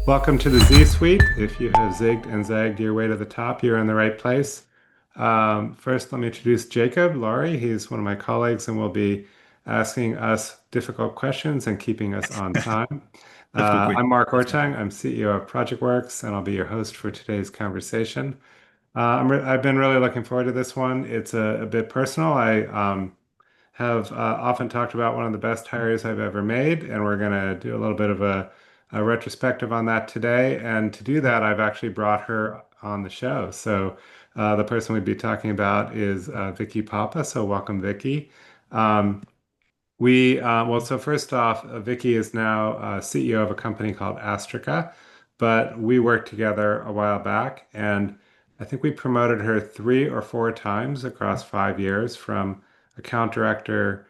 Welcome to the Z Suite. If you have zigged and zagged your way to the top, you're in the right place. First, let me introduce Jacob Laurie. He's one of my colleagues and will be asking us difficult questions and keeping us on time. Difficult question. I'm Mark That's fine. Orttung. I'm CEO of Projectworks, and I'll be your host for today's conversation. I've been really looking forward to this one. It's a bit personal. I have often talked about one of the best hires I've ever made, and we're going to do a little bit of a retrospective on that today. And to do that, I've actually brought her on the show. So the person we'd be talking about is Vicky Papa. So welcome, Vicky. Um, so first off, Vicky is now CEO of a company called Astrica, but we worked together a while back, and I think we promoted her 3 or 4 times across 5 years from account director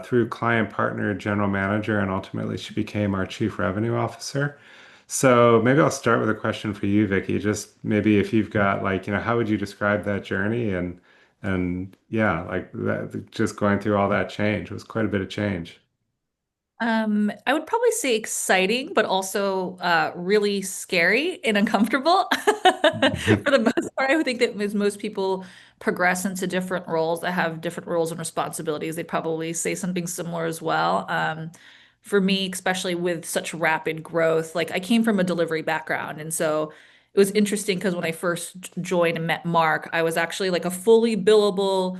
through client partner, general manager, and ultimately she became our chief revenue officer. So maybe I'll start with a question for you, Vicky. Just maybe if you've got how would you describe that journey and yeah, like that, just going through all that change was quite a bit of change. I would probably say exciting, but also really scary and uncomfortable. For the most part, I would think that as most people progress into different roles that have different roles and responsibilities, they'd probably say something similar as well. For me, especially with such rapid growth, like I came from a delivery background, and so it was interesting because when I first joined and met Mark, I was actually like a fully billable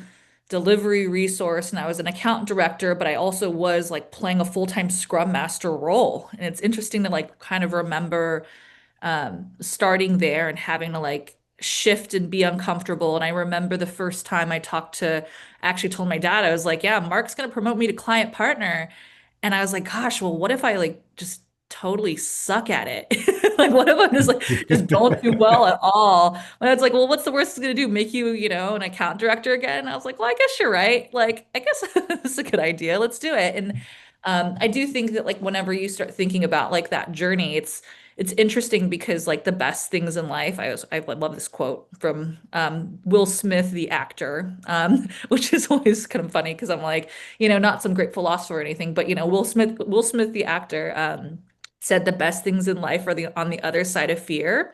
delivery resource and I was an account director, but I also was like playing a full-time scrum master role. And it's interesting to like kind of remember starting there and having to like shift and be uncomfortable. And I remember the first time I actually told my dad, I was like, yeah, Mark's going to promote me to client partner. And I was like, gosh, well, what if I like just totally suck at it? Like, what if I'm just like, just don't do well at all? And it's like, well, what's the worst it's going to do? Make you, an account director again? And I was like, well, I guess you're right. Like, I guess this is a good idea. Let's do it. And I do think that like whenever you start thinking about like that journey, it's interesting because like the best things in life, I love this quote from Will Smith, the actor, which is always kind of funny because I'm like, not some great philosopher or anything, but Will Smith, the actor, said the best things in life are on the other side of fear.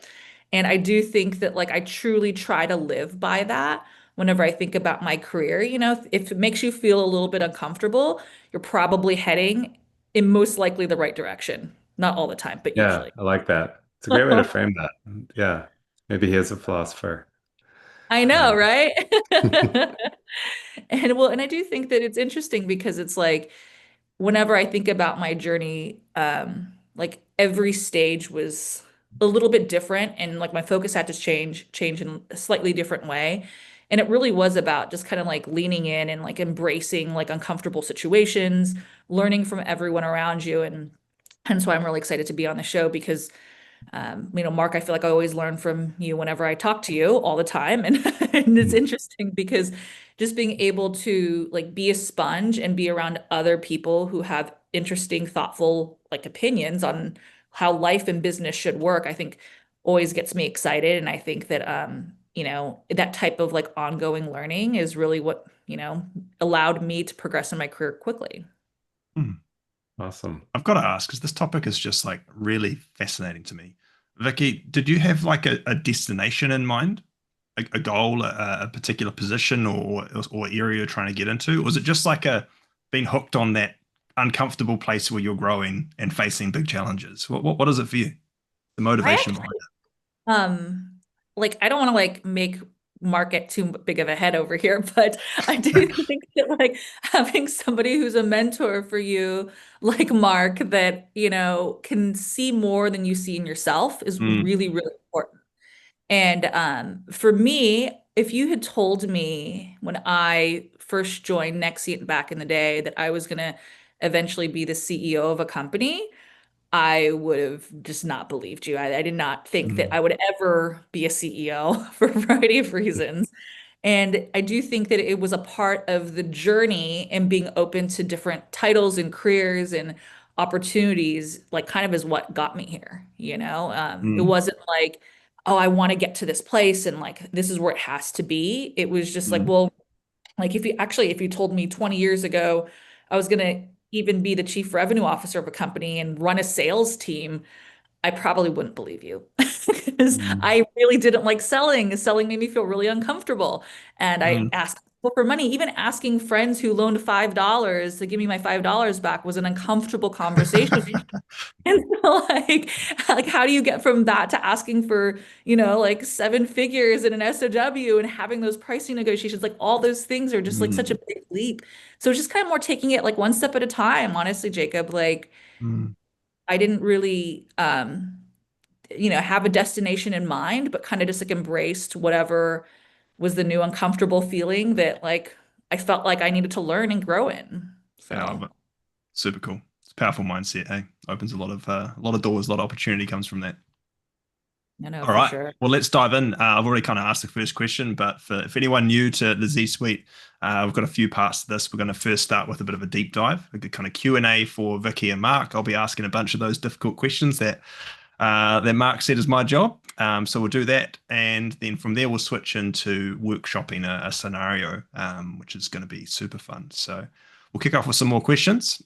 And I do think that like I truly try to live by that whenever I think about my career. If it makes you feel a little bit uncomfortable, you're probably heading in most likely the right direction. Not all the time, but Yeah, usually. I like that. It's a great way to frame that. Yeah, maybe he is a philosopher. I Uh, know, right? And I do think that it's interesting because it's like whenever I think about my journey, like every stage was a little bit different and like my focus had to change in a slightly different way. And it really was about just kind of like leaning in and like embracing like uncomfortable situations, learning from everyone around you. And hence why I'm really excited to be on the show because Mark, I feel like I always learn from you whenever I talk to you all the time. And, and it's interesting because just being able to like be a sponge and be around other people who have interesting, thoughtful like opinions on how life and business should work, I think always gets me excited. And I think that that type of like ongoing learning is really what, allowed me to progress in my career quickly. Hmm. awesome. I've got to ask because this topic is just like really fascinating to me. Vicky, did you have like a destination in mind, a goal, a particular position or area you're trying to get into? Or was it just like a being hooked on that uncomfortable place where you're growing and facing big challenges? What is it for you? The I motivation behind actually like I don't want to like make market too big of a head over here, but I do it? think that like having somebody who's a mentor for you, like Mark, that can see more than you see in yourself is Mm, really, really important. And for me, if you had told me when I first joined Nexiant back in the day that I was gonna eventually be the CEO of a company, I would have just not believed you. I did not think that I mm, would ever be a CEO for a variety of reasons. And I do think that it was a part of the journey and being open to different titles and careers and opportunities, like kind of is what got me here. It mm, wasn't like, oh, I want to get to this place and like this is where it has to be. It was just like, mm, well, like if you told me 20 years ago I was gonna even be the chief revenue officer of a company and run a sales team, I probably wouldn't believe you because Mm. I really didn't like selling. Selling made me feel really uncomfortable. And I Mm. asked people for money. Even asking friends who loaned $5 to give me my $5 back was an uncomfortable conversation. And so like how do you get from that to asking for, like seven figures in an SOW and having those pricing negotiations? Like all those things are just like such a Mm. big leap. So it's just kind of more taking it like one step at a time, honestly, Jacob. Like Mm. I didn't really have a destination in mind, but kind of just like embraced whatever was the new uncomfortable feeling that like I felt like I needed to learn and grow in. Yeah, I love So, it. Super cool. It's a powerful mindset, hey? Opens a lot of doors, a lot of opportunity comes from that. no, All for right. sure. Well, let's dive in. I've already kind of asked the first question, but if anyone new to the Z Suite, we've got a few parts to this. We're going to first start with a bit of a deep dive, a good kind of Q&A for Vicky and Mark. I'll be asking a bunch of those difficult questions that Mark said is my job. So we'll do that, and then from there we'll switch into workshopping a scenario, which is going to be super fun. So we'll kick off with some more questions.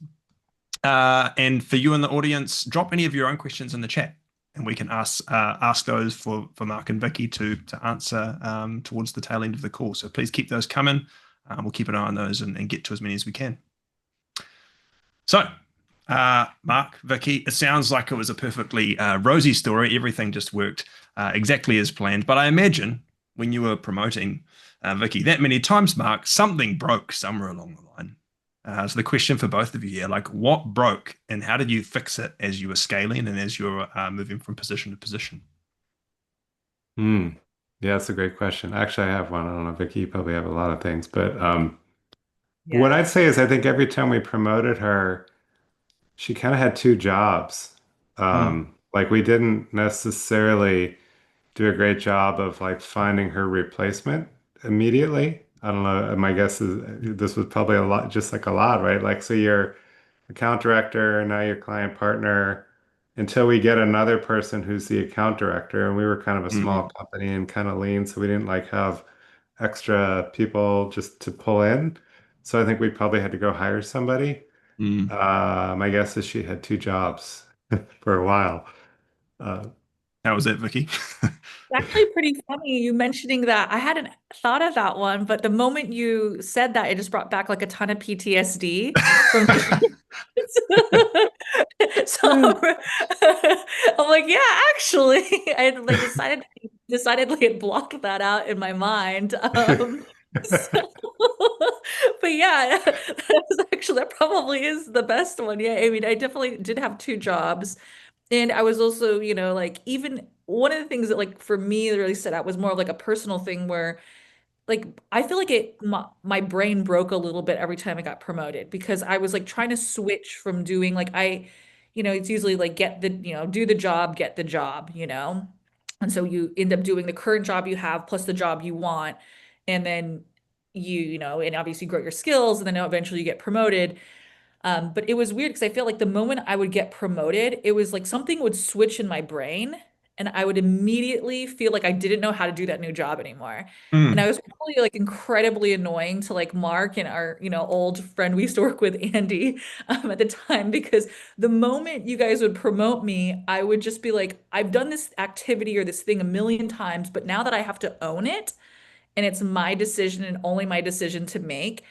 And for you in the audience, drop any of your own questions in the chat, and we can ask those for Mark and Vicky to answer towards the tail end of the call. So please keep those coming. We'll keep an eye on those and get to as many as we can. So, Mark, Vicky, it sounds like it was a perfectly rosy story. Everything just worked exactly as planned. But I imagine when you were promoting Vicky that many times, Mark, something broke somewhere along the line. So the question for both of you here, like what broke and how did you fix it as you were scaling and as you were moving from position to position? Hmm. Yeah, that's a great question. Actually, I have one. I don't know, Vicky, you probably have a lot of things, but what I'd Yes. say is I think every time we promoted her, she kind of had two jobs. Mm. Like we didn't necessarily do a great job of like finding her replacement immediately. I don't know. My guess is this was probably a lot, just like a lot, right? Like, so you're account director, now you're client partner, until we get another person who's the account director. And we were kind of a Mm. small company and kind of lean, so we didn't like have extra people just to pull in. So I think we probably had to go hire somebody. Mm. My guess is she had two jobs for a while. Uh, How was that, Vicky? It's actually pretty funny you mentioning that. I hadn't thought of that one, but the moment you said that, it just brought back like a ton of PTSD from so I'm like, yeah, actually, I had like decidedly had blocked that out in my mind. So, but yeah, that probably is the best one. Yeah, I mean, I definitely did have two jobs. And I was also, like even one of the things that like for me that really stood out was more of like a personal thing where like I feel like my brain broke a little bit every time I got promoted because I was like trying to switch from doing like it's usually like do the job, get the job. And so you end up doing the current job you have plus the job you want, and then and obviously grow your skills, and then eventually you get promoted. But it was weird because I feel like the moment I would get promoted, it was like something would switch in my brain and I would immediately feel like I didn't know how to do that new job anymore. And I Mm. was probably like incredibly annoying to like Mark and our, old friend we used to work with, Andy, at the time, because the moment you guys would promote me, I would just be like, I've done this activity or this thing a million times, but now that I have to own it and it's my decision and only my decision to make,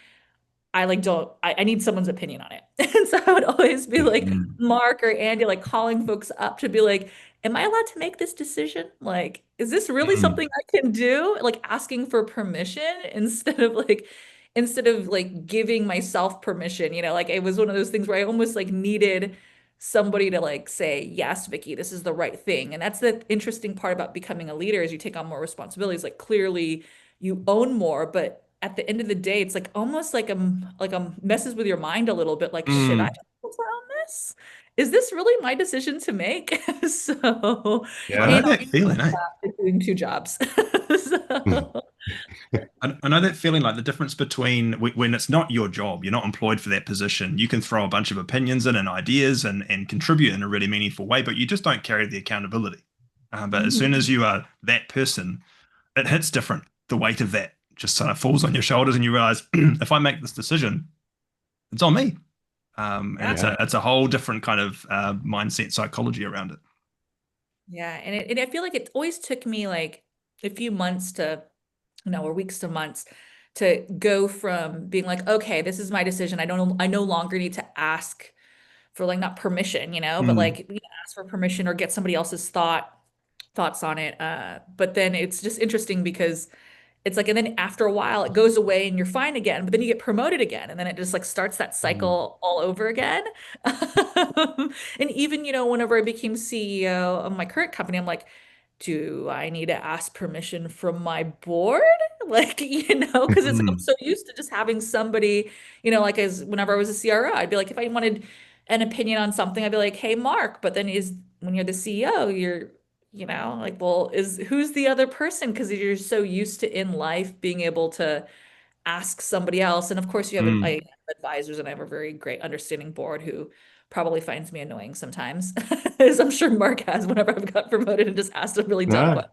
I like don't I need someone's opinion on it. And so I would always be like Mm. Mark or Andy, like calling folks up to be like, am I allowed to make this decision? Like, is this really Mm. something I can do? Like asking for permission instead of like giving myself permission, like it was one of those things where I almost like needed somebody to like say, yes, Vicky, this is the right thing. And that's the interesting part about becoming a leader is you take on more responsibilities. Like clearly you own more, but at the end of the day, it's like almost like messes with your mind a little bit. Like, should I Mm. focus on this? Is this really my decision to make? So, I know yeah. and that feeling, eh? doing two jobs. So, I know that feeling like the difference between when it's not your job, you're not employed for that position, you can throw a bunch of opinions in and ideas and contribute in a really meaningful way, but you just don't carry the accountability. But as soon mhm. as you are that person, it hits different. The weight of that just sort of falls on your shoulders, and you realize if I make this decision, it's on me. And Yeah. it's Yeah. a whole different kind of mindset psychology around it. Yeah, and I feel like it always took me like a few months to, or weeks to months to go from being like, okay, this is my decision. I no longer need to ask for like not permission, but Mm, like ask for permission or get somebody else's thoughts on it. But then it's just interesting because it's like, and then after a while, it goes away and you're fine again, but then you get promoted again. And then it just like starts that Mm. cycle all over again. And even, whenever I became CEO of my current company, I'm like, do I need to ask permission from my board? Like, because it's like I'm mm, so used to just having somebody, like as whenever I was a CRO, I'd be like, if I wanted an opinion on something, I'd be like, hey, Mark, but then when you're the CEO, like, well, who's the other person? Because you're so used to in life being able to ask somebody else. And of course, I mm. have advisors and I have a very great understanding board who probably finds me annoying sometimes, as I'm sure Mark has whenever I've got promoted and just asked a really dumb Ah, question.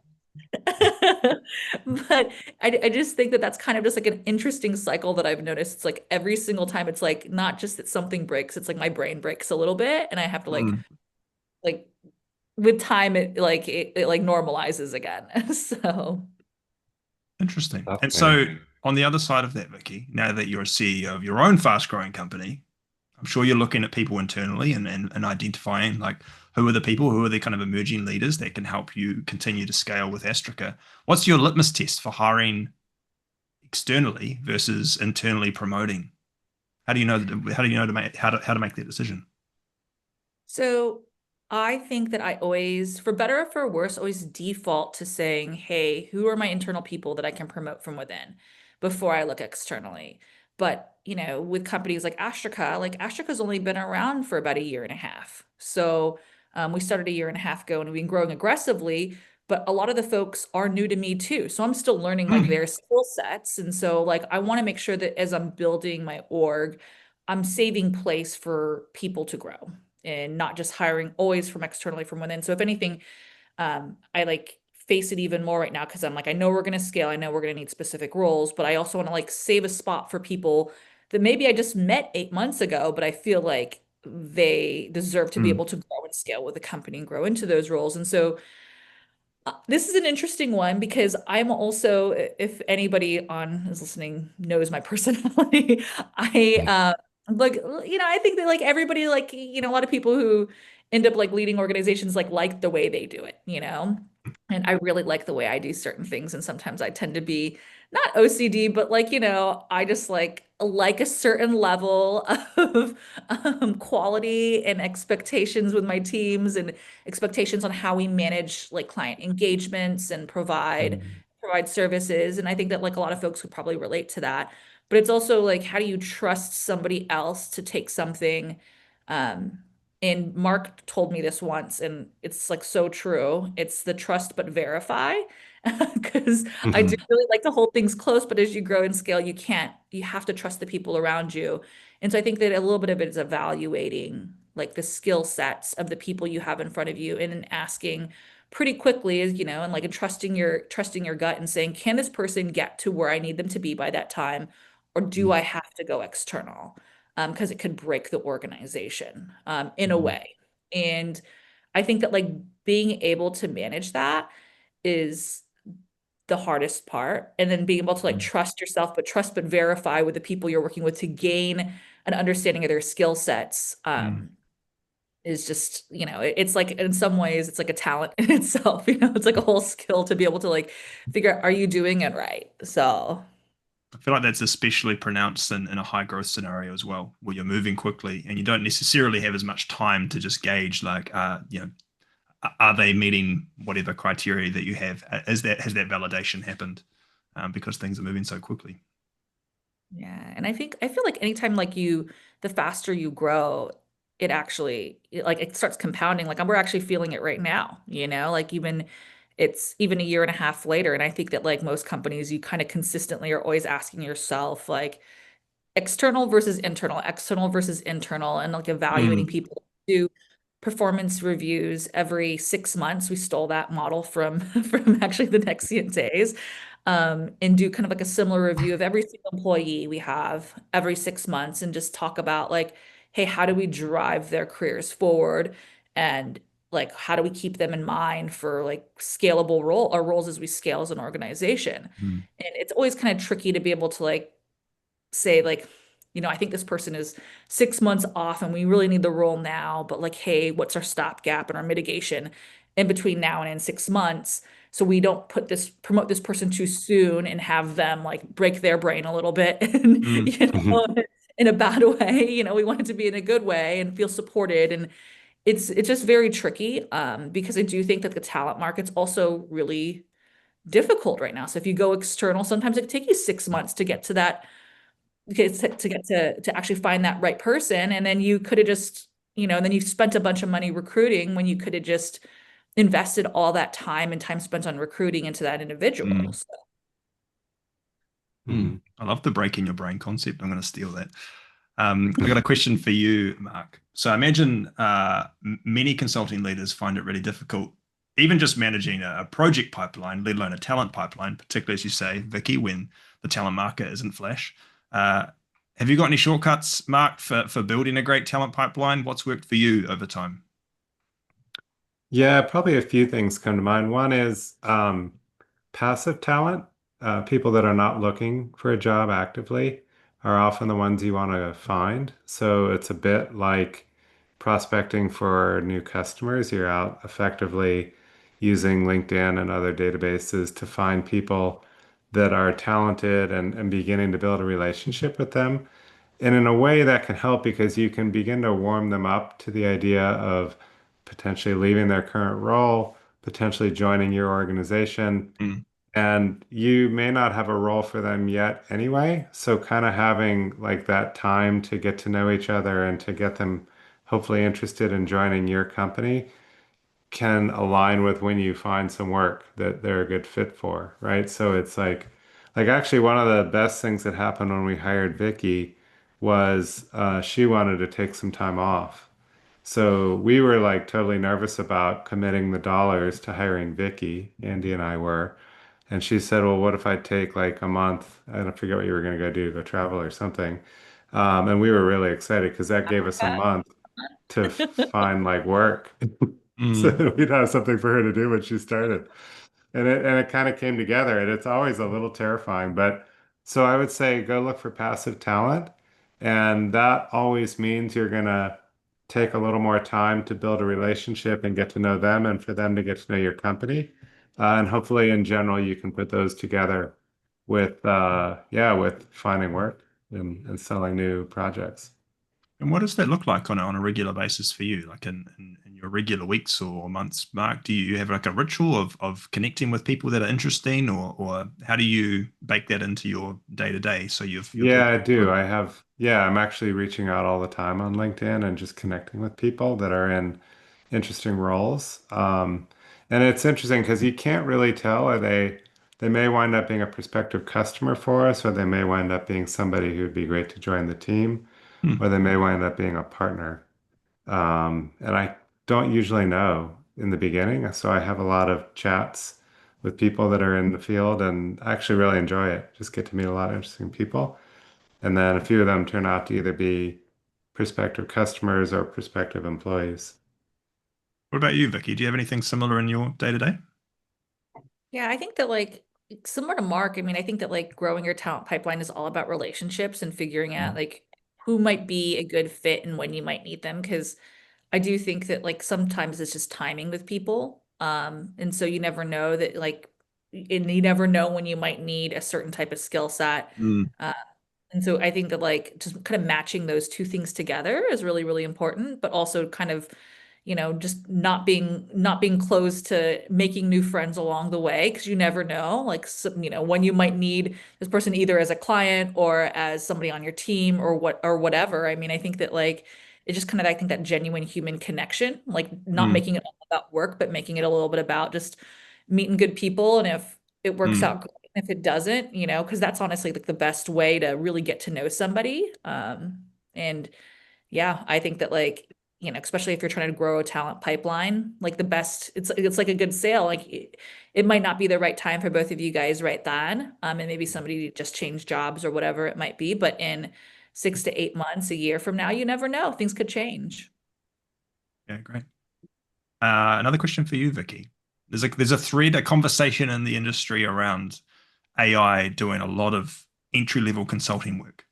But I just think that that's kind of just like an interesting cycle that I've noticed. It's like every single time, it's like not just that something breaks, it's like my brain breaks a little bit and I have to Mm. like with time it like normalizes again. So Interesting. And so, fascinating. on the other side of that, Vicky, now that you're a CEO of your own fast-growing company, I'm sure you're looking at people internally and identifying like who are the kind of emerging leaders that can help you continue to scale with Astrica. What's your litmus test for hiring externally versus internally promoting? How do you know to make how to make that decision? So I think that I always, for better or for worse, always default to saying, hey, who are my internal people that I can promote from within before I look externally? But, with companies like Astrica's only been around for about a year and a half. So we started a year and a half ago and we've been growing aggressively, but a lot of the folks are new to me too. So I'm still learning like Mm, their skill sets. And so like I want to make sure that as I'm building my org, I'm saving place for people to grow and not just hiring always from externally from within. So if anything, I like face it even more right now because I'm like, I know we're going to scale. I know we're going to need specific roles, but I also want to like save a spot for people that maybe I just met 8 months ago, but I feel like they deserve to be mm, able to grow and scale with the company and grow into those roles. And so this is an interesting one because I'm also, if anybody on is listening knows my personality, like I think that like everybody like a lot of people who end up like leading organizations like the way they do it, and I really like the way I do certain things, and sometimes I tend to be not OCD, but like I just like a certain level of quality and expectations with my teams and expectations on how we manage like client engagements and Mm. provide services. And I think that like a lot of folks would probably relate to that. But it's also like, how do you trust somebody else to take something? Um, and Mark told me this once, and it's like so true. It's the trust but verify. Because I do mhm, really like to hold things close, but as you grow and scale, you have to trust the people around you. And so I think that a little bit of it is evaluating like the skill sets of the people you have in front of you and then asking pretty quickly is, and like trusting your gut and saying, can this person get to where I need them to be by that time? Or do Mm. I have to go external? Because it could break the organization in a Mm. way. And I think that like being able to manage that is the hardest part. And then being able to like Mm. trust yourself, but trust but verify with the people you're working with to gain an understanding of their skill sets. mm. Is just, it's like in some ways it's like a talent in itself, it's like a whole skill to be able to like figure out, are you doing it right? So I feel like that's especially pronounced in a high growth scenario as well, where you're moving quickly and you don't necessarily have as much time to just gauge like, are they meeting whatever criteria that you have? Has that validation happened? Because things are moving so quickly. yeah, and I feel like anytime like the faster you grow, like it starts compounding. Like we're actually feeling it right now, like it's even a year and a half later. And I think that like most companies, you kind of consistently are always asking yourself like external versus internal, and like evaluating Mm, people. Do performance reviews every 6 months. We stole that model from from actually the Nexiant days, and do kind of like a similar review of every single employee we have every 6 months, and just talk about like, hey, how do we drive their careers forward? And like how do we keep them in mind for like scalable role or roles as we scale as an organization. Mm, And it's always kind of tricky to be able to like say like, I think this person is 6 months off and we really need the role now, but like, hey, what's our stopgap and our mitigation in between now and in 6 months? So we don't promote this person too soon and have them like break their brain a little bit and, mm, in a bad way. We want it to be in a good way and feel supported. And it's just very tricky, because I do think that the talent market's also really difficult right now. So if you go external, sometimes it can take you 6 months to get to that to actually find that right person. And then you could have just, and then you spent a bunch of money recruiting when you could have just invested all that time and time spent on recruiting into that individual. mm, So, mm. Mhm. I love the breaking your brain concept. I'm going to steal that. I got a question for you, Mark. So I imagine many consulting leaders find it really difficult, even just managing a project pipeline, let alone a talent pipeline, particularly as you say, Vicky, when the talent market isn't flash. Uh, have you got any shortcuts, Mark, for building a great talent pipeline? What's worked for you over time? Yeah, probably a few things come to mind. One is passive talent. People that are not looking for a job actively are often the ones you want to find. So it's a bit like prospecting for new customers. You're out effectively using LinkedIn and other databases to find people that are talented and beginning to build a relationship with them. And in a way that can help because you can begin to warm them up to the idea of potentially leaving their current role, potentially joining your organization. Mm, And you may not have a role for them yet anyway. So kind of having like that time to get to know each other and to get them hopefully interested in joining your company can align with when you find some work that they're a good fit for, right? So it's like actually one of the best things that happened when we hired Vicky was she wanted to take some time off. So we were like totally nervous about committing the dollars to hiring Vicky. Andy and I were. And she said, well, what if I take like a month? I don't forget what you were going to go do, go travel or something. And we were really excited because that gave us a month to find like work. So mm, we'd have something for her to do when she started. And it kind of came together. And it's always a little terrifying. But so I would say go look for passive talent. And that always means you're gonna take a little more time to build a relationship and get to know them and for them to get to know your company. And hopefully in general you can put those together with yeah, with finding work and selling new projects. And what does that look like on a regular basis for you? Like in your regular weeks or months, Mark, do you have like a ritual of connecting with people that are interesting, or how do you bake that into your day to day so you're Yeah, talking I to do. them? I'm actually reaching out all the time on LinkedIn and just connecting with people that are in interesting roles. And it's interesting because you can't really tell, they may wind up being a prospective customer for us, or they may wind up being somebody who would be great to join the team, Hmm. or they may wind up being a partner. And I don't usually know in the beginning, so I have a lot of chats with people that are in the field and I actually really enjoy it. Just get to meet a lot of interesting people. And then a few of them turn out to either be prospective customers or prospective employees. What about you, Vicky? Do you have anything similar in your day to day? yeah, I think that like similar to Mark, I mean, I think that like growing your talent pipeline is all about relationships and figuring out like who might be a good fit and when you might need them. Because I do think that like sometimes it's just timing with people. And so you never know that like, and you never know when you might need a certain type of skill set. Mm, Uh, and so I think that like just kind of matching those two things together is really, really important, but also kind of, just not being closed to making new friends along the way because you never know, like, when you might need this person either as a client or as somebody on your team or whatever. I mean, I think that like it's just kind of I think that genuine human connection, like not mm, making it all about work, but making it a little bit about just meeting good people. And if it works mm. out great, if it doesn't, because that's honestly like the best way to really get to know somebody. And yeah, I think that like, especially if you're trying to grow a talent pipeline, like the best, it's like a good sale. Like it might not be the right time for both of you guys right then. And maybe somebody just changed jobs or whatever it might be, but in 6 to 8 months, a year from now, you never know. Things could change. Yeah, great. Another question for you, Vicky. There's a thread, a conversation in the industry around AI doing a lot of entry level consulting work.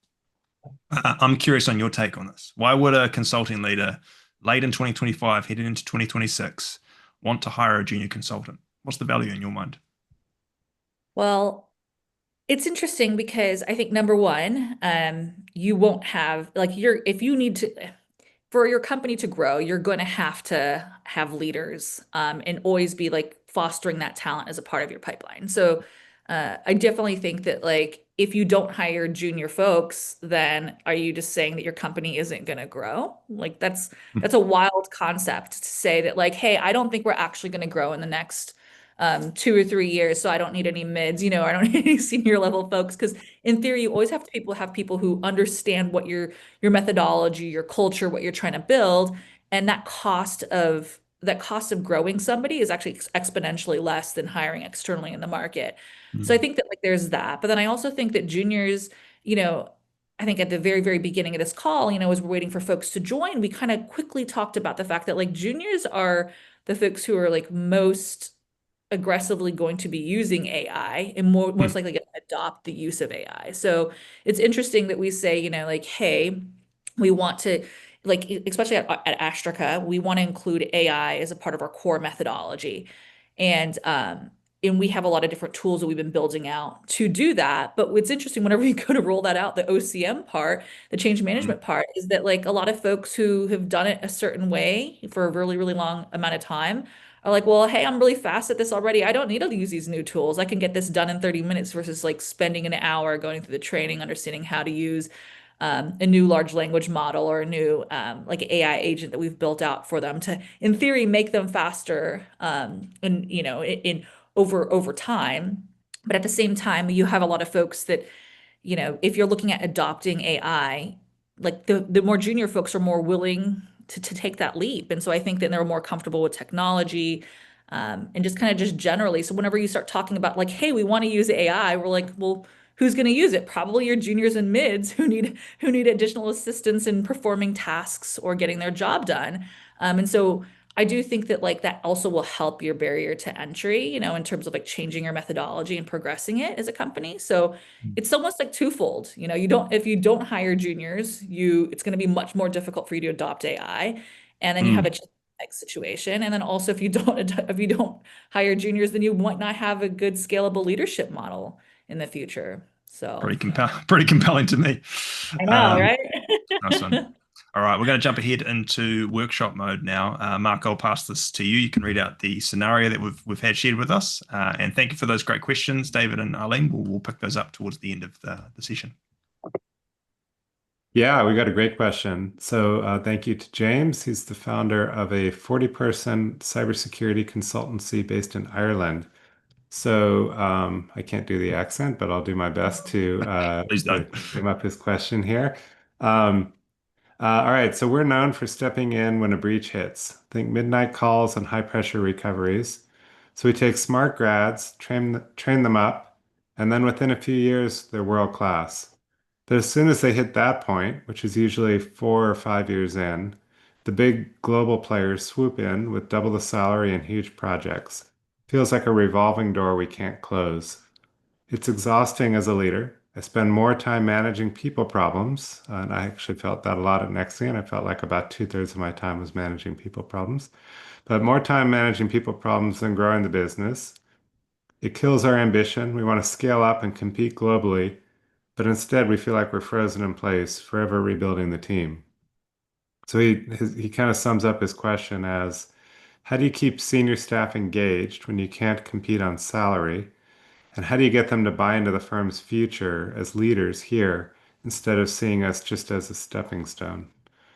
I'm curious on your take on this. Why would a consulting leader late in 2025, heading into 2026, want to hire a junior consultant? What's the value in your mind? Well, it's interesting because I think number one, you won't have like if you need to for your company to grow, you're going to have leaders and always be like fostering that talent as a part of your pipeline. So I definitely think that like if you don't hire junior folks, then are you just saying that your company isn't going to grow? Like that's a wild concept to say that like, hey, I don't think we're actually going to grow in the next 2 or 3 years, so I don't need any mids, I don't need any senior level folks because in theory, you always have people who understand what your methodology, your culture, what you're trying to build, and that cost of growing somebody is actually exponentially less than hiring externally in the market. So I Mm. think that like there's that. But then I also think that juniors, you know, I think at the very, very beginning of this call, as we're waiting for folks to join, we kind of quickly talked about the fact that like juniors are the folks who are like most aggressively going to be using AI and most likely going to adopt the use of AI. So it's interesting that we say, like, hey, we want to, like, especially at Astrica, we want to include AI as a part of our core methodology. And we have a lot of different tools that we've been building out to do that. But what's interesting, whenever you go to roll that out, the OCM part, the change Mm. management part, is that like a lot of folks who have done it a certain way for a really, really long amount of time are like, well, hey, I'm really fast at this already. I don't need to use these new tools. I can get this done in 30 minutes versus like spending an hour going through the training, understanding how to use a new large language model or a new like AI agent that we've built out for them to, in theory, make them faster and in over time. But at the same time, you have a lot of folks that if you're looking at adopting AI, like the more junior folks are more willing to take that leap. And so I think that they're more comfortable with technology and just kind of just generally. So whenever you start talking about like, hey, we want to use AI, we're like, well, who's going to use it? Probably your juniors and mids who need additional assistance in performing tasks or getting their job done. And so I do think that like that also will help your barrier to entry, in terms of like changing your methodology and progressing it as a company. So it's almost like twofold. If you don't hire juniors, it's going to be much more difficult for you to adopt AI. And then you have Mm. a like situation. And then also if you don't hire juniors, then you might not have a good scalable leadership model in the future. So Pretty compelling to me. I know, Um, right? nice one. All right, we're going to jump ahead into workshop mode now. Mark, I'll pass this to you. You can read out the scenario that we've had shared with us. And thank you for those great questions, David and Arlene. We'll pick those up towards the end of the session. Yeah, we got a great question. So thank you to James. He's the founder of a 40-person cybersecurity consultancy based in Ireland. So I can't do the accent, but I'll do my best Please to don't. sum up his question here. Um, all right, so we're known for stepping in when a breach hits. Think midnight calls and high pressure recoveries. So we take smart grads, train them up, and then within a few years, they're world class. But as soon as they hit that point, which is usually 4 or 5 years in, the big global players swoop in with double the salary and huge projects. Feels like a revolving door we can't close. It's exhausting as a leader. I spend more time managing people problems, and I actually felt that a lot at Nexian. I felt like about two-thirds of my time was managing people problems, but more time managing people problems than growing the business. It kills our ambition. We want to scale up and compete globally, but instead we feel like we're frozen in place, forever rebuilding the team. So he kind of sums up his question as, how do you keep senior staff engaged when you can't compete on salary? And how do you get them to buy into the firm's future as leaders here instead of seeing us just as a stepping stone?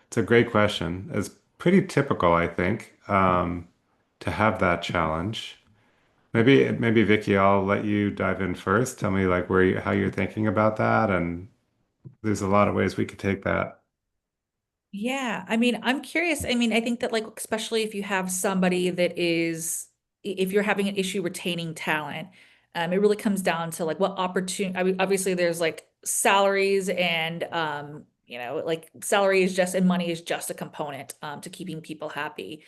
It's a great question. It's pretty typical, I think, to have that challenge. Maybe Vicky, I'll let you dive in first. Tell me like how you're thinking about that, and there's a lot of ways we could take that. Yeah, I mean, I'm curious. I mean, I think that like especially if you have somebody that is if you're having an issue retaining talent, it really comes down to like what opportunity. I mean, obviously there's like salaries and like salary is just and money is just a component to keeping people happy.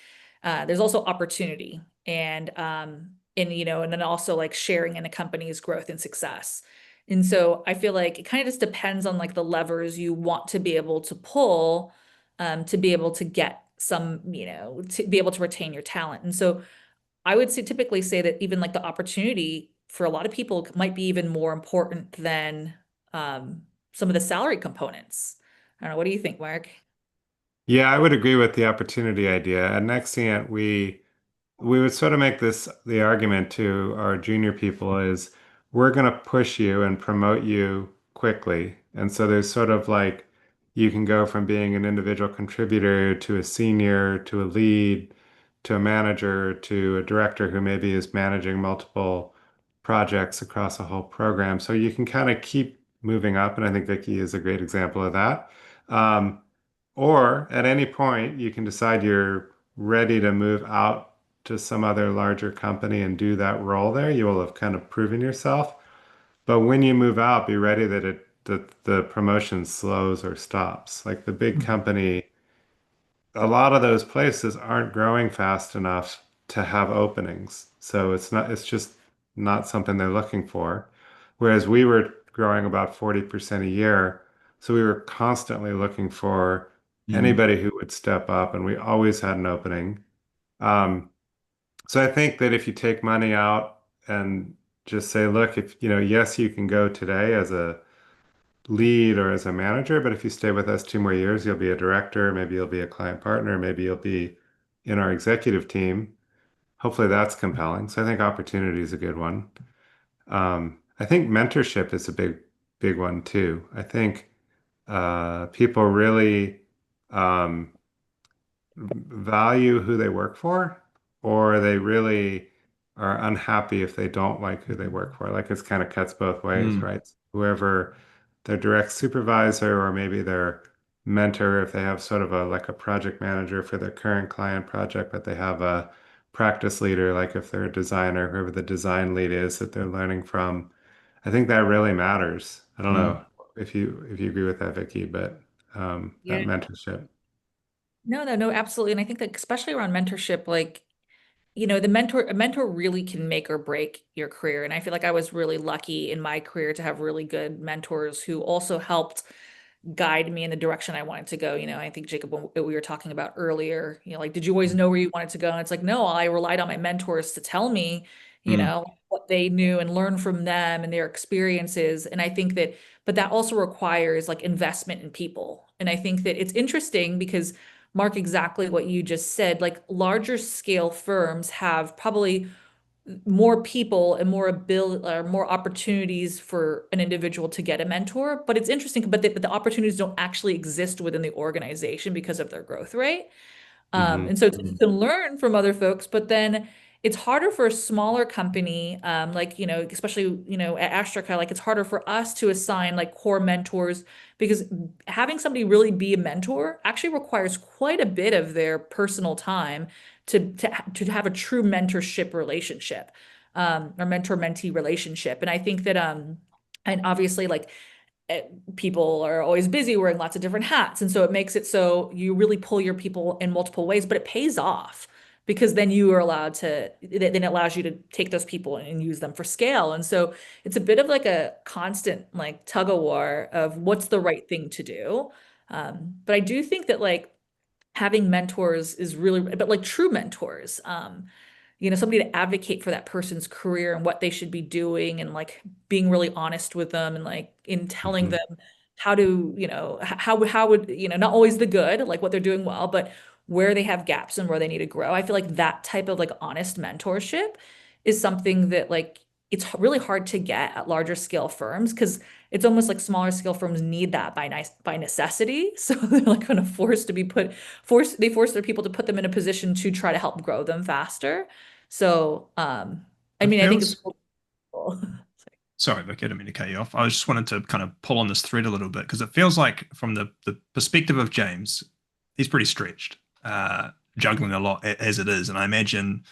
there's also opportunity and and then also like sharing in a company's growth and success. And so I feel like it kind of just depends on like the levers you want to be able to pull to be able to get some, to be able to retain your talent. And so I would say typically say that even like the opportunity for a lot of people might be even more important than um, some of the salary components. I don't know. What do you think, Mark? Yeah, I would agree with the opportunity idea. At Nexient, we would sort of make this the argument to our junior people is we're going to push you and promote you quickly. And so there's sort of like you can go from being an individual contributor to a senior to a lead to a manager to a director who maybe is managing multiple projects across a whole program. So you can kind of keep moving up. And I think Vicky is a great example of that. Um, or at any point, you can decide you're ready to move out to some other larger company and do that role there. You will have kind of proven yourself. But when you move out, be ready that the promotion slows or stops. Like the big company, a lot of those places aren't growing fast enough to have openings. So it's just not something they're looking for. Whereas we were growing about 40% a year. So we were constantly looking for Mm. anybody who would step up, and we always had an opening. Um, so I think that if you take money out and just say, look, if yes, you can go today as a lead or as a manager, but if you stay with us 2 more years, you'll be a director, maybe you'll be a client partner, maybe you'll be in our executive team. Hopefully that's compelling. So I think opportunity is a good one. I think mentorship is a big one too. I think people really um, value who they work for, or they really are unhappy if they don't like who they work for. Like it's kind of cuts both ways, Mm. right? Whoever their direct supervisor or maybe their mentor, if they have sort of a like a project manager for their current client project, but they have a practice leader, like if they're a designer, whoever the design lead is that they're learning from. I think that really matters. I don't Mm. know if you agree with that, Vicky, but that Yeah. mentorship. No, no, no, absolutely. And I think that especially around mentorship, like, a mentor really can make or break your career. And I feel like I was really lucky in my career to have really good mentors who also helped guide me in the direction I wanted to go. I think Jacob, when we were talking about earlier, like, did you always know where you wanted to go? And it's like, no, I relied on my mentors to tell me, Mm. what they knew and learn from them and their experiences. And I think that, but that also requires like investment in people. And I think that it's interesting because Mark, exactly what you just said, like larger scale firms have probably more people and more ability or more opportunities for an individual to get a mentor. But it's interesting, but the opportunities don't actually exist within the organization because of their growth rate. Hmm. And so you can learn from other folks, but then it's harder for a smaller company, like, especially, at Astrica, like it's harder for us to assign like core mentors because having somebody really be a mentor actually requires quite a bit of their personal time to have a true mentorship relationship, or mentor-mentee relationship. And I think that, and obviously like eh, people are always busy wearing lots of different hats. And so it makes it so you really pull your people in multiple ways, but it pays off because then you are allowed to, then it allows you to take those people and use them for scale. And so it's a bit of like a constant like tug of war of what's the right thing to do. But I do think that like having mentors is really, but like true mentors, somebody to advocate for that person's career and what they should be doing and like being really honest with them and like in telling Hmm. them how to, how would, not always the good, like what they're doing well, but where they have gaps and where they need to grow. I feel like that type of like honest mentorship is something that like it's really hard to get at larger scale firms because it's almost like smaller scale firms need that by necessity. So they're like kind of they force their people to put them in a position to try to help grow them faster. So, I It mean, I think it's feels cool. Sorry, Vic, I didn't mean to cut you off. I just wanted to kind of pull on this thread a little bit because it feels like, from the perspective of James, he's pretty stretched, juggling a lot as it is. And I imagine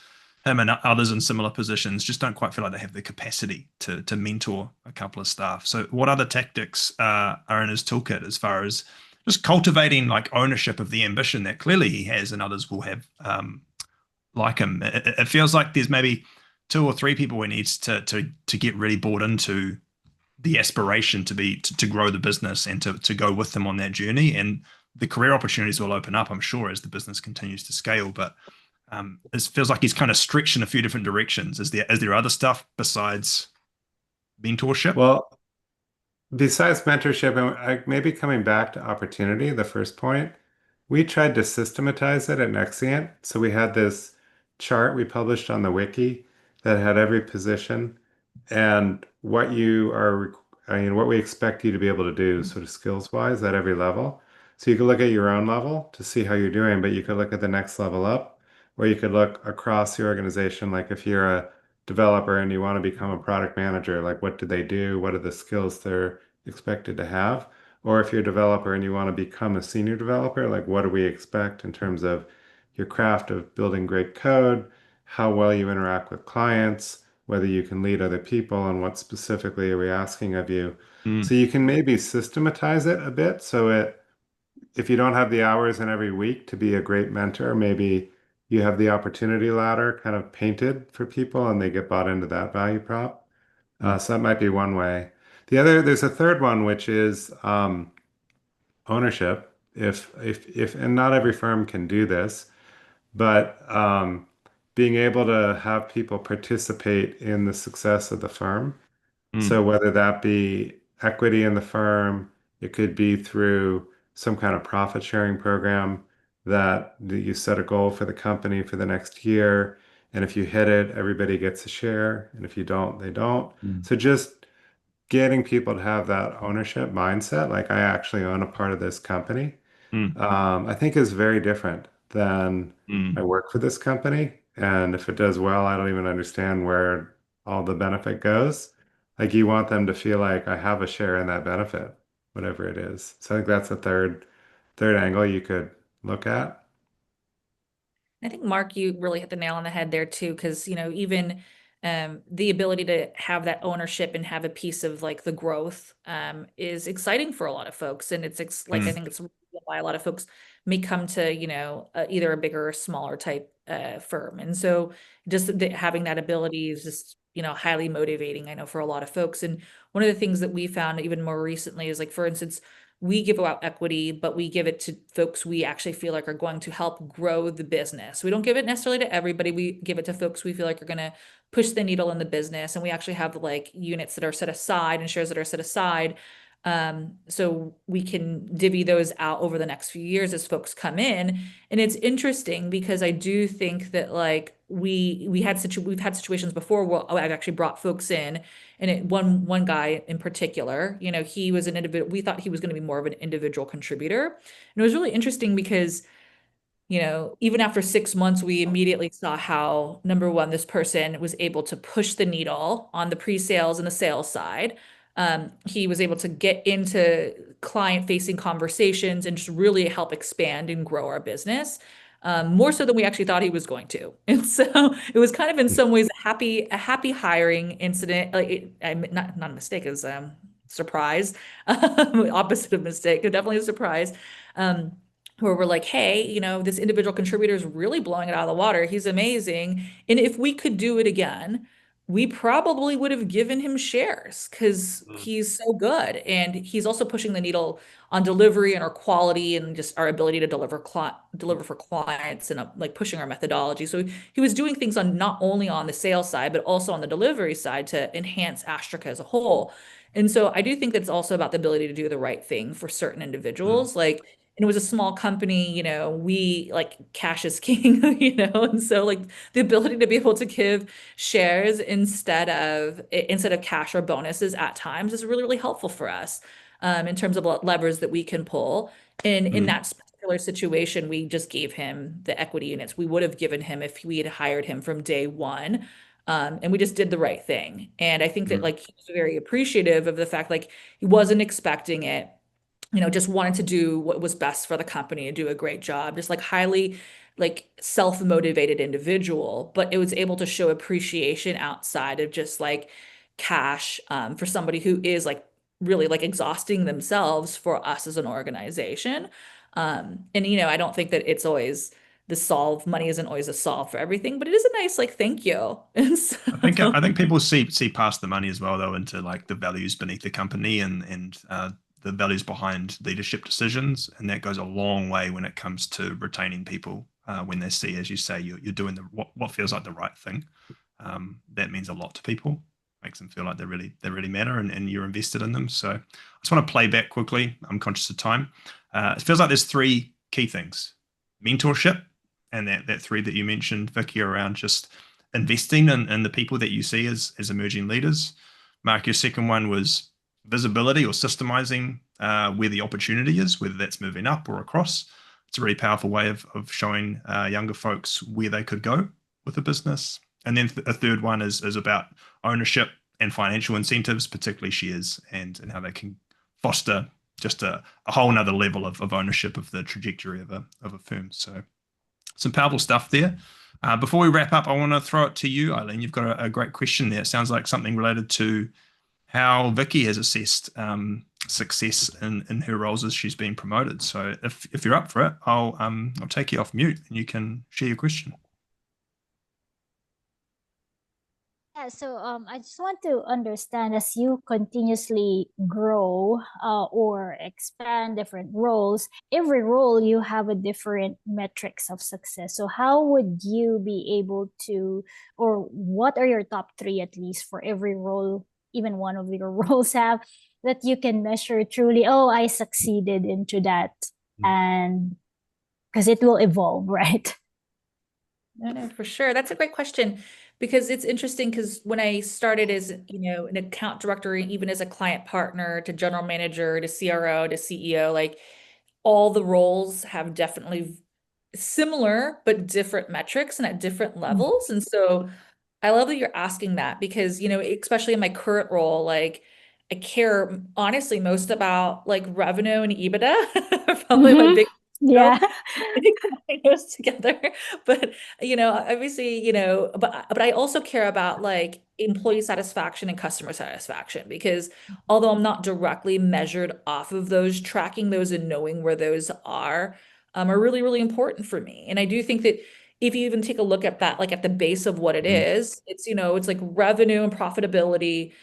him and others in similar positions just don't quite feel like they have the capacity to mentor a couple of staff. So, what other tactics are in his toolkit as far as just cultivating like ownership of the ambition that clearly he has and others will have like him. It feels like there's maybe two or three people we need to get really bought into the aspiration to grow the business and to go with them on that journey. And the career opportunities will open up, I'm sure, as the business continues to scale. But it feels like he's kind of stretched in a few different directions. Is there other stuff besides mentorship? Well, besides mentorship, and maybe coming back to opportunity, the first point, we tried to systematize it at Nexient. So we had this chart we published on the wiki that had every position and what you are, I mean, what we expect you to be able to do, sort of skills wise, at every level. So you could look at your own level to see how you're doing, but you could look at the next level up, or you could look across the organization. Like if you're a developer and you want to become a product manager, like what do they do? What are the skills they're expected to have? Or if you're a developer and you want to become a senior developer, like what do we expect in terms of your craft of building great code, how well you interact with clients, whether you can lead other people, and what specifically are we asking of you? Mm, So you can maybe systematize it a bit. So if you don't have the hours in every week to be a great mentor, maybe you have the opportunity ladder kind of painted for people and they get bought into that value prop. mm, So that might be one way. There's a third one, which is ownership. And not every firm can do this, but being able to have people participate in the success of the firm. mm, So whether that be equity in the firm, it could be through some kind of profit sharing program that you set a goal for the company for the next year. And if you hit it, everybody gets a share. And if you don't, they don't. mm, So just getting people to have that ownership mindset, like I actually own a part of this company, mm, I think is very different than I mm, work for this company. And if it does well, I don't even understand where all the benefit goes. Like you want them to feel like I have a share in that benefit, whatever it is. So I think that's a third angle you could look at. I think Mark, you really hit the nail on the head there too, because even the ability to have that ownership and have a piece of like the growth is exciting for a lot of folks, and like I mm, think it's why a lot of folks may come to either a bigger or smaller type firm, and so just having that ability is just highly motivating. I know for a lot of folks, and one of the things that we found even more recently is like, for instance, we give out equity, but we give it to folks we actually feel like are going to help grow the business. We don't give it necessarily to everybody. We give it to folks we feel like are going to push the needle in the business. And we actually have like units that are set aside and shares that are set aside. So we can divvy those out over the next few years as folks come in. And it's interesting because I do think that like we've had situations before where I've actually brought folks in, and one guy in particular, he was an individual. We thought he was going to be more of an individual contributor, and it was really interesting because even after 6 months, we immediately saw how, number one, this person was able to push the needle on the pre-sales and the sales side. He was able to get into client-facing conversations and just really help expand and grow our business, more so than we actually thought he was going to. And so it was kind of in some ways a happy hiring incident. Like not a mistake, it was surprise, opposite of mistake, but definitely a surprise. Um, where we're like, hey, this individual contributor is really blowing it out of the water. He's amazing. And if we could do it again, we probably would have given him shares because mm, he's so good. And he's also pushing the needle on delivery and our quality and just our ability to deliver for clients and like pushing our methodology. So he was doing things on not only on the sales side, but also on the delivery side to enhance Astrica as a whole. And so I do think that's also about the ability to do the right thing for certain mm, individuals. Like, and it was a small company, we like cash is king, and so like the ability to be able to give shares instead of cash or bonuses at times is really, really helpful for us in terms of what levers that we can pull. And in mm, that particular situation, we just gave him the equity units we would have given him if we had hired him from day one. And we just did the right thing. And I think that mm, like he was very appreciative of the fact like he wasn't expecting it, just wanted to do what was best for the company and do a great job, just like highly like self-motivated individual, but it was able to show appreciation outside of just like cash for somebody who is like really like exhausting themselves for us as an organization. And I don't think that it's always the solve. Money isn't always a solve for everything, but it is a nice like thank you. And so I think people see past the money as well though into like the values beneath the company and the values behind leadership decisions, and that goes a long way when it comes to retaining people. When they see, as you say, you're doing what feels like the right thing. That means a lot to people. Makes them feel like they really matter, and you're invested in them. So I just want to play back quickly. I'm conscious of time. It feels like there's three key things: mentorship, and that three that you mentioned, Vicky, around just investing in the people that you see as emerging leaders. Mark, your second one was visibility or systemizing where the opportunity is, whether that's moving up or across. It's a really powerful way of showing younger folks where they could go with the business. And then a third one is about ownership and financial incentives, particularly shares, and how they can foster just a whole nother level of ownership of the trajectory of a firm. So some powerful stuff there. Before we wrap up, I want to throw it to you, Eileen. You've got a great question there. It sounds like something related to how Vicky has assessed success in her roles as she's been promoted. So if you're up for it, I'll take you off mute and you can share your question. Yeah, so I just want to understand as you continuously grow or expand different roles, every role you have a different metrics of success. So how would you be able to, or what are your top three at least for every role, even one of your roles have that you can measure truly, oh, I succeeded into that, and because it will evolve, right? No, for sure. That's a great question because it's interesting because when I started as, an account director, even as a client partner to general manager to CRO to CEO, like all the roles have definitely similar but different metrics and at different levels. And so I love that you're asking that because, especially in my current role, like I care honestly most about like revenue and EBITDA, probably my Mm-hmm. big Yeah. those together. But obviously, but I also care about like employee satisfaction and customer satisfaction because although I'm not directly measured off of those, tracking those and knowing where those are really, really important for me. And I do think that if you even take a look at that, like at the base of what it Mhm. is, it's like revenue and profitability,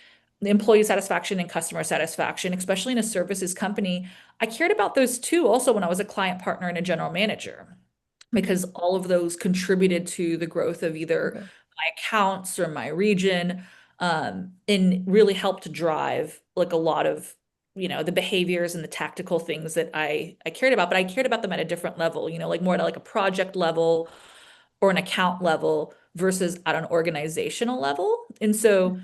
employee satisfaction and customer satisfaction, especially in a services company. I cared about those too also when I was a client partner and a general manager, because all of those contributed to the growth of either Okay. my accounts or my region, and really helped drive like a lot of, the behaviors and the tactical things that I cared about, but I cared about them at a different level, like more at like a project level or an account level versus at an organizational level. And so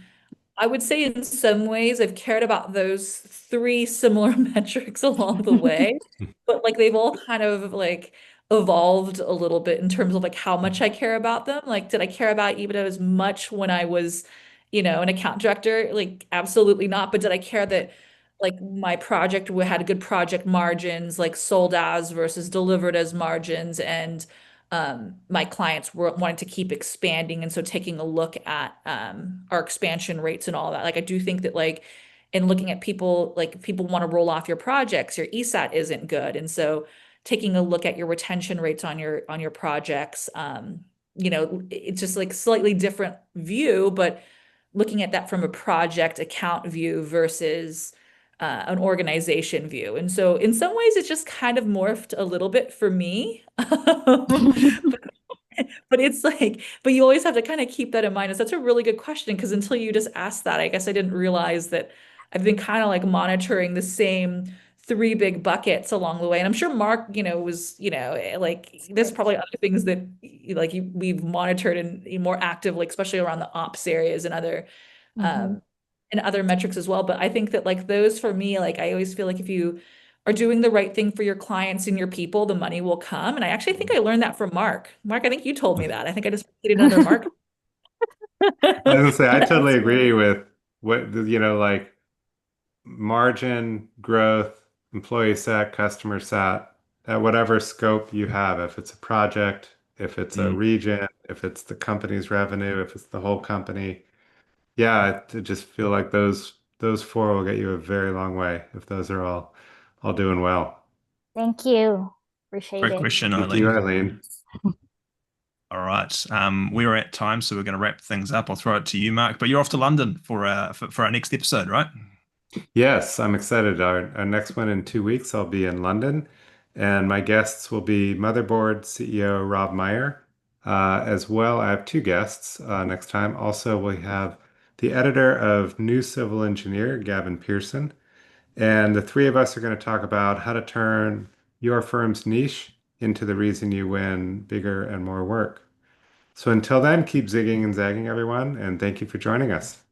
I would say in some ways I've cared about those three similar metrics along the way, but like they've all kind of like evolved a little bit in terms of like how much I care about them. Like, did I care about EBITDA as much when I was, an account director? Like, absolutely not. But did I care that like my project had good project margins, like sold as versus delivered as margins, and my clients were wanting to keep expanding, and so taking a look at our expansion rates and all that. Like I do think that like in looking at people, like if people want to roll off your projects, your ESAT isn't good, and so taking a look at your retention rates on your projects, it's just like slightly different view, but looking at that from a project account view versus an organization view. And so in some ways, it's just kind of morphed a little bit for me. But it's like, but you always have to kind of keep that in mind. And that's a really good question because until you just asked that, I guess I didn't realize that I've been kind of like monitoring the same three big buckets along the way. And I'm sure Mark, was, like there's probably other things that like we've monitored and more actively, especially around the ops areas Mhm. um, and other metrics as well. But I think that like those for me, like I always feel like if you are doing the right thing for your clients and your people, the money will come. And I actually think I learned that from Mark. Mark, I think you told me that. I think I just needed another Mark. I was gonna say I totally That's agree funny. with what like margin growth, employee sat, customer sat, at whatever scope you have. If it's a project, if it's a Mm. region, if it's the company's revenue, if it's the whole company. Yeah, I just feel like those four will get you a very long way if those are all doing well. Thank you. Appreciate Great it. question, Thank you, Eileen. Eileen. All right. We are at time, so we're going to wrap things up. I'll throw it to you, Mark. But you're off to London for our next episode, right? Yes, I'm excited. Our next one in 2 weeks, I'll be in London, and my guests will be Motherboard CEO Rob Meyer. As well, I have two guests next time. Also, we have the editor of New Civil Engineer, Gavin Pearson, and the three of us are going to talk about how to turn your firm's niche into the reason you win bigger and more work. So until then, keep zigging and zagging, everyone, and thank you for joining us.